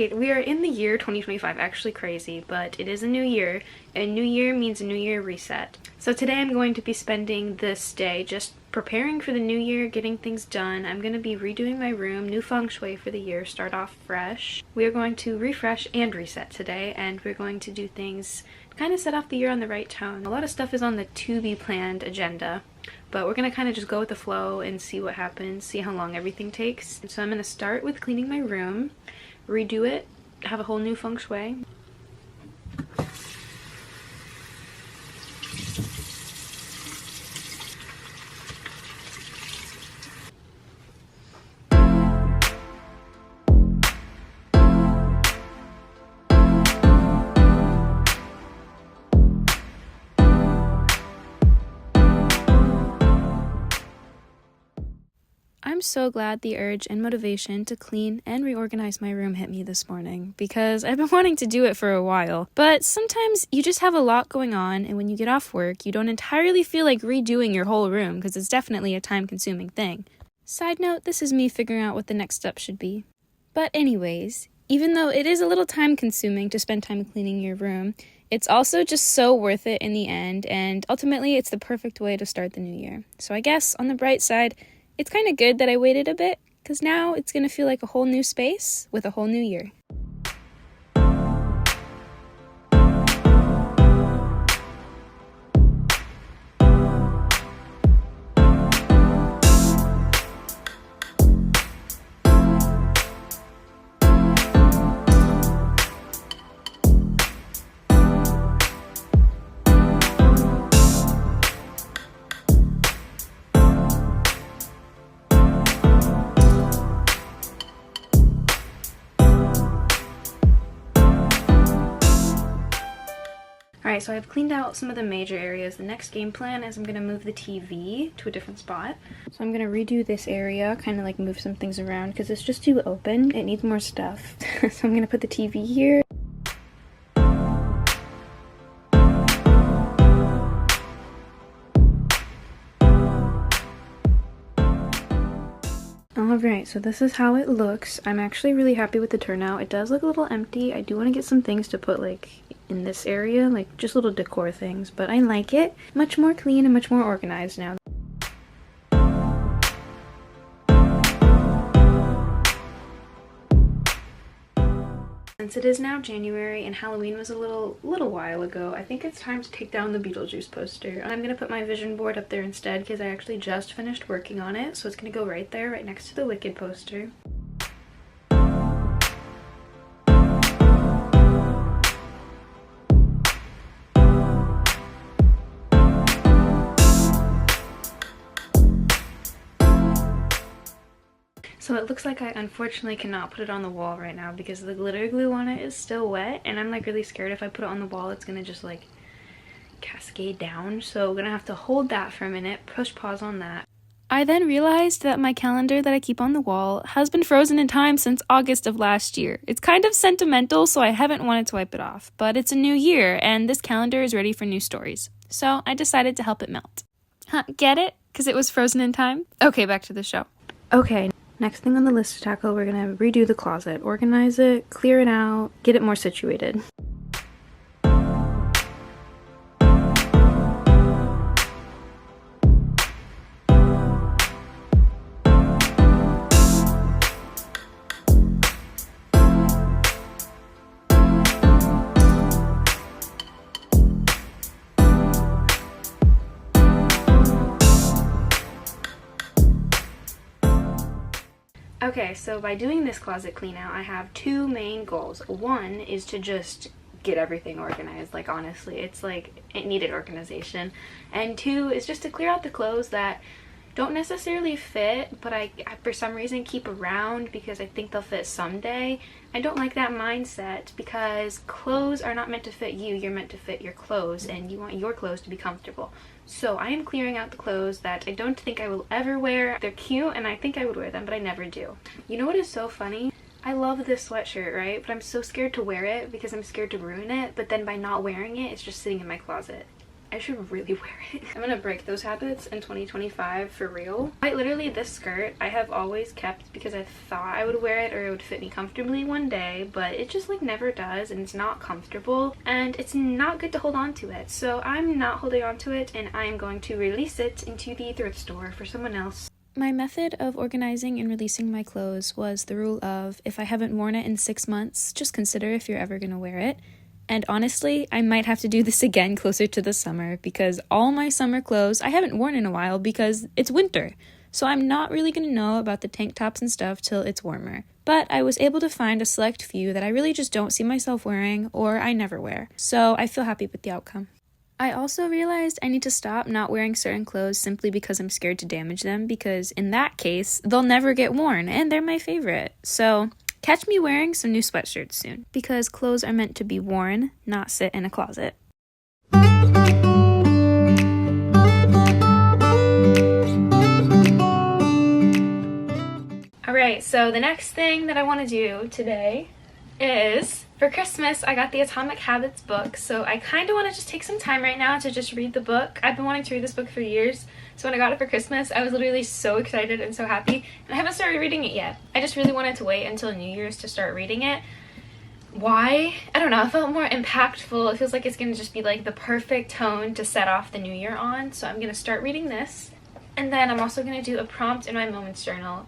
Alright, we are in the year 2025, actually crazy, but it is a new year, and new year means a new year reset. So today I'm going to be spending this day just preparing for the new year, getting things done. I'm going to be redoing my room, new feng shui for the year, start off fresh. We are going to refresh and reset today, and we're going to do things to kind of set off the year on the right tone. A lot of stuff is on the to be planned agenda, but we're going to kind of just go with the flow and see what happens, see how long everything takes. And so I'm going to start with cleaning my room, redo it, have a whole new feng shui. I'm so glad the urge and motivation to clean and reorganize my room hit me this morning, because I've been wanting to do it for a while. But sometimes you just have a lot going on, and when you get off work, you don't entirely feel like redoing your whole room, because it's definitely a time-consuming thing. Side note, this is me figuring out what the next step should be. But anyways, even though it is a little time-consuming to spend time cleaning your room, it's also just so worth it in the end, and ultimately it's the perfect way to start the new year. So I guess, on the bright side, it's kind of good that I waited a bit, because now it's going to feel like a whole new space with a whole new year. Alright, so I've cleaned out some of the major areas. The next game plan is I'm going to move the TV to a different spot. So I'm going to redo this area, kind of like move some things around because it's just too open. It needs more stuff. So I'm going to put the TV here. Alright, so this is how it looks. I'm actually really happy with the turnout. It does look a little empty. I do want to get some things to put like in this area, like just little decor things, but I like it. Much more clean and much more organized now. Since it is now January and Halloween was a little while ago, I think it's time to take down the Beetlejuice poster. I'm gonna put my vision board up there instead because I actually just finished working on it, so it's gonna go right there, right next to the Wicked poster. So it looks like I unfortunately cannot put it on the wall right now because the glitter glue on it is still wet, and I'm like really scared if I put it on the wall it's gonna just like cascade down. So we're gonna have to hold that for a minute, push pause on that. I then realized that my calendar that I keep on the wall has been frozen in time since August of last year. It's kind of sentimental, so I haven't wanted to wipe it off, but it's a new year and this calendar is ready for new stories. So I decided to help it melt. Huh, get it? Because it was frozen in time? Okay, back to the show. Okay. Next thing on the list to tackle, we're going to redo the closet, organize it, clear it out, get it more situated. Okay, so by doing this closet clean out, I have two main goals. One is to just get everything organized. Like, honestly, it's like it needed organization. And two is just to clear out the clothes that don't necessarily fit, but I for some reason keep around because I think they'll fit someday. I don't like that mindset because clothes are not meant to fit you. You're meant to fit your clothes, and you want your clothes to be comfortable. So I am clearing out the clothes that I don't think I will ever wear. They're cute and I think I would wear them, but I never do. You know what is so funny? I love this sweatshirt, right? But I'm so scared to wear it because I'm scared to ruin it, but then by not wearing it, it's just sitting in my closet. I should really wear it. I'm gonna break those habits in 2025 for real. Quite literally, this skirt I have always kept because I thought I would wear it or it would fit me comfortably one day, but it just like never does, and it's not comfortable and it's not good to hold on to it. So I'm not holding on to it, and I am going to release it into the thrift store for someone else. My method of organizing and releasing my clothes was the rule of, if I haven't worn it in 6 months, just consider if you're ever gonna wear it. And honestly, I might have to do this again closer to the summer, because all my summer clothes I haven't worn in a while because it's winter. So I'm not really going to know about the tank tops and stuff till it's warmer. But I was able to find a select few that I really just don't see myself wearing, or I never wear. So I feel happy with the outcome. I also realized I need to stop not wearing certain clothes simply because I'm scared to damage them, because in that case, they'll never get worn and they're my favorite. So catch me wearing some new sweatshirts soon, because clothes are meant to be worn, not sit in a closet. Alright, so the next thing that I want to do today is, for Christmas, I got the Atomic Habits book, so I kind of want to just take some time right now to just read the book. I've been wanting to read this book for years, so when I got it for Christmas, I was literally so excited and so happy, and I haven't started reading it yet. I just really wanted to wait until New Year's to start reading it. Why? I don't know, it felt more impactful. It feels like it's going to just be like the perfect tone to set off the new year on, so I'm going to start reading this. And then I'm also going to do a prompt in my Moments journal.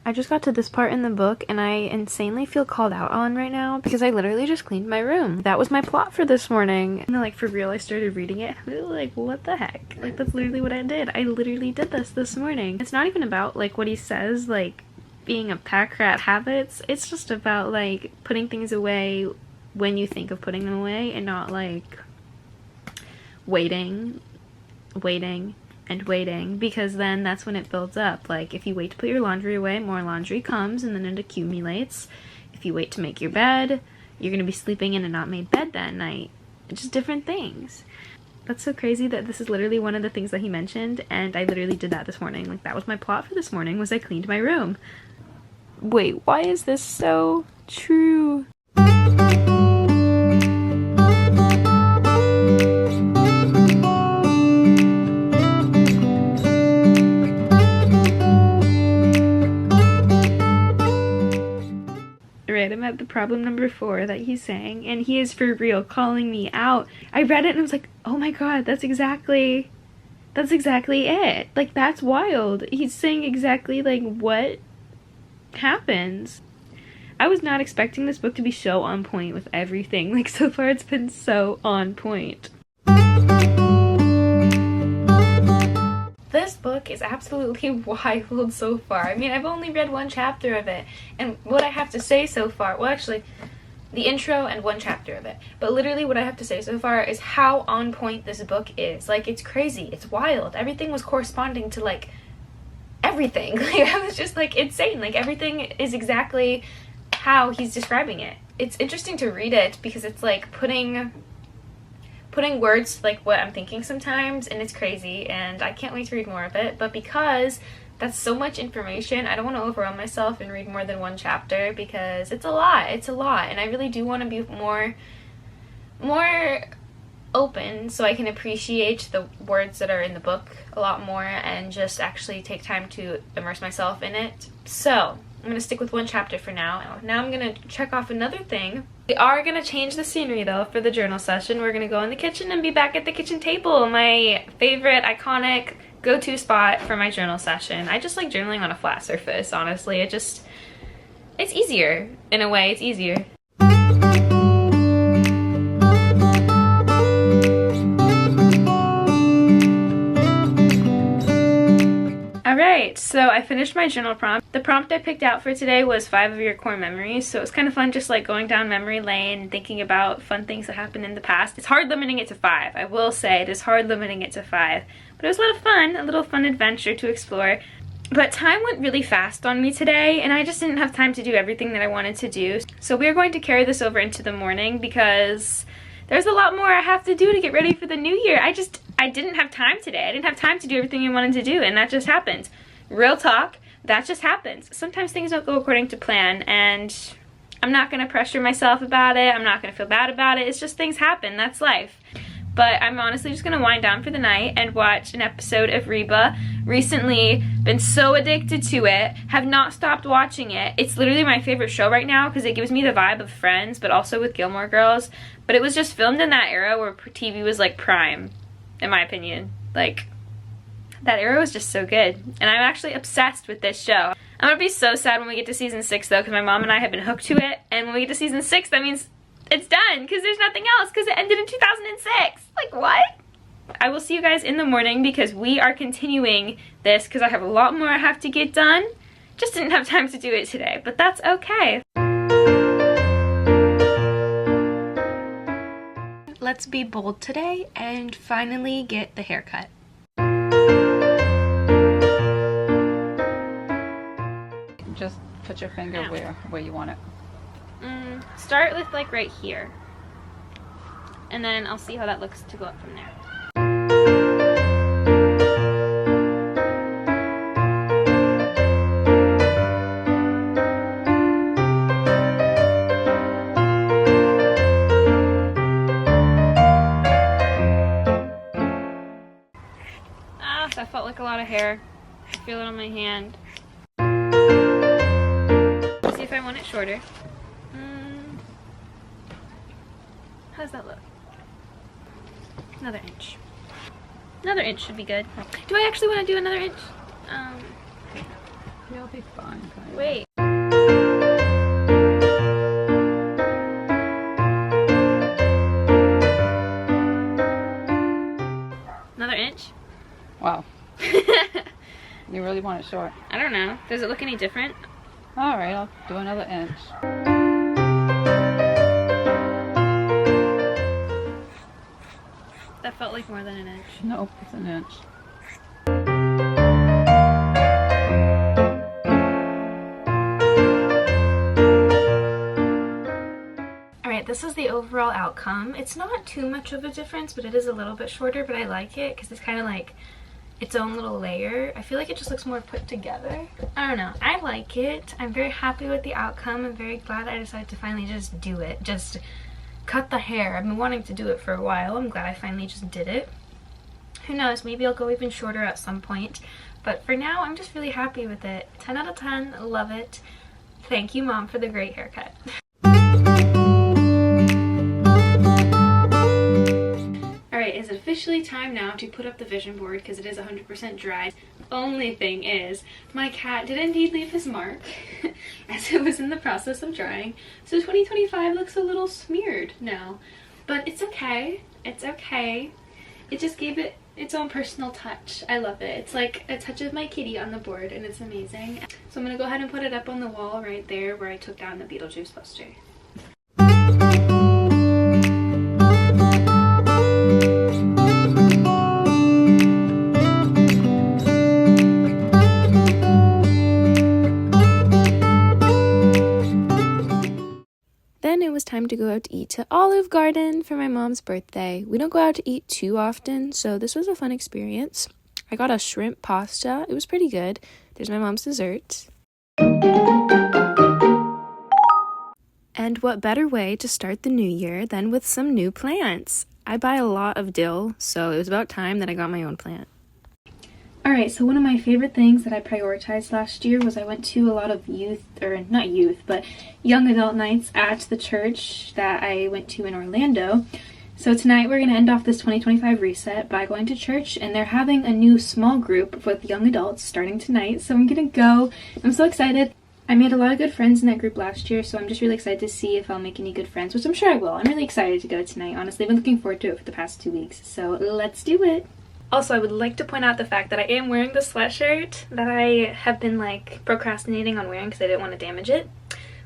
I just got to this part in the book and I insanely feel called out on right now because I literally just cleaned my room. That was my plot for this morning. And then, like, for real, I started reading it. I was like, what the heck? Like, that's literally what I did. I literally did this morning. It's not even about, like, what he says, like, being a pack rat habits. It's just about, like, putting things away when you think of putting them away and not, like, waiting, and waiting, because then that's when it builds up. Like, if you wait to put your laundry away, more laundry comes and then it accumulates. If you wait to make your bed, you're gonna be sleeping in a not made bed that night. It's just different things. That's so crazy that this is literally one of the things that he mentioned, and I literally did that this morning. Like, that was my plot for this morning, was I cleaned my room. Wait, why is this so true? I'm at the problem number 4 that he's saying, and he is for real calling me out. I read it and I was like, oh my god, that's exactly it. Like, that's wild. He's saying exactly, like, what happens. I was not expecting this book to be so on point with everything. Like, so far it's been so on point. This book is absolutely wild so far. I mean, I've only read 1 chapter of it, and what I have to say so far, well, actually, the intro and 1 chapter of it, but literally what I have to say so far is how on point this book is. Like, it's crazy, it's wild. Everything was corresponding to, like, everything. Like, I was just, like, insane. Like, everything is exactly how he's describing it. It's interesting to read it because it's, like, putting words to, like, what I'm thinking sometimes, and it's crazy, and I can't wait to read more of it. But because that's so much information, I don't want to overwhelm myself and read more than 1 chapter, because it's a lot, and I really do want to be more open so I can appreciate the words that are in the book a lot more and just actually take time to immerse myself in it. So I'm going to stick with 1 chapter for now. Now I'm going to check off another thing. We are going to change the scenery though for the journal session. We're going to go in the kitchen and be back at the kitchen table, my favorite iconic go-to spot for my journal session. I just like journaling on a flat surface, honestly. It's easier. In a way, it's easier. Alright, so I finished my journal prompt. The prompt I picked out for today was 5 of your core memories, so it's kind of fun just like going down memory lane and thinking about fun things that happened in the past. It's hard limiting it to 5, I will say, it is hard limiting it to 5. But it was a lot of fun, a little fun adventure to explore. But time went really fast on me today, and I just didn't have time to do everything that I wanted to do. So we're going to carry this over into the morning because there's a lot more I have to do to get ready for the new year. I didn't have time today. I didn't have time to do everything I wanted to do, and that just happened. Real talk, that just happens. Sometimes things don't go according to plan, and I'm not gonna pressure myself about it. I'm not gonna feel bad about it. It's just things happen, that's life. But I'm honestly just gonna wind down for the night and watch an episode of Reba. Recently been so addicted to it, have not stopped watching it. It's literally my favorite show right now because it gives me the vibe of Friends, but also with Gilmore Girls. But it was just filmed in that era where TV was like prime, in my opinion. Like, that era was just so good. And I'm actually obsessed with this show. I'm gonna be so sad when we get to season 6 though, because my mom and I have been hooked to it. And when we get to season 6, that means it's done, because there's nothing else, because it ended in 2006. Like, what? I will see you guys in the morning because we are continuing this because I have a lot more I have to get done. Just didn't have time to do it today, but that's okay. Let's be bold today and finally get the haircut. Just put your finger where you want it. Start with like right here. And then I'll see how that looks to go up from there. That felt like a lot of hair. I feel it on my hand. Let's see if I want it shorter. How does that look? Another inch. Another inch should be good. Do I actually want to do another inch? You'll be fine. Wait. Another inch? Wow. You really want it short? I don't know. Does it look any different? Alright, I'll do another inch. That felt like more than an inch. Nope, it's an inch. Alright, this is the overall outcome. It's not too much of a difference, but it is a little bit shorter, but I like it because it's kind of like its own little layer. I feel like it just looks more put together. I don't know. I like it. I'm very happy with the outcome. I'm very glad I decided to finally just do it. Just cut the hair. I've been wanting to do it for a while. I'm glad I finally just did it. Who knows, maybe I'll go even shorter at some point. But for now, I'm just really happy with it. 10 out of 10. Love it. Thank you, Mom, for the great haircut. Alright, it's officially time now to put up the vision board because it is 100% dry. Only thing is, my cat did indeed leave his mark as it was in the process of drying. So 2025 looks a little smeared now. But it's okay. It's okay. It just gave it its own personal touch. I love it. It's like a touch of my kitty on the board and it's amazing. So I'm going to go ahead and put it up on the wall right there where I took down the Beetlejuice poster. Then it was time to go out to eat to Olive Garden for my mom's birthday. We don't go out to eat too often, so this was a fun experience. I got a shrimp pasta. It was pretty good. There's my mom's dessert. And what better way to start the new year than with some new plants? I buy a lot of dill, so it was about time that I got my own plant. Alright, so one of my favorite things that I prioritized last year was I went to a lot of young adult nights at the church that I went to in Orlando. So tonight we're going to end off this 2025 reset by going to church, and they're having a new small group with young adults starting tonight, so I'm going to go. I'm so excited. I made a lot of good friends in that group last year, so I'm just really excited to see if I'll make any good friends, which I'm sure I will. I'm really excited to go tonight, honestly. I've been looking forward to it for the past 2 weeks, so let's do it. Also, I would like to point out the fact that I am wearing the sweatshirt that I have been like procrastinating on wearing because I didn't want to damage it.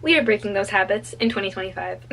We are breaking those habits in 2025.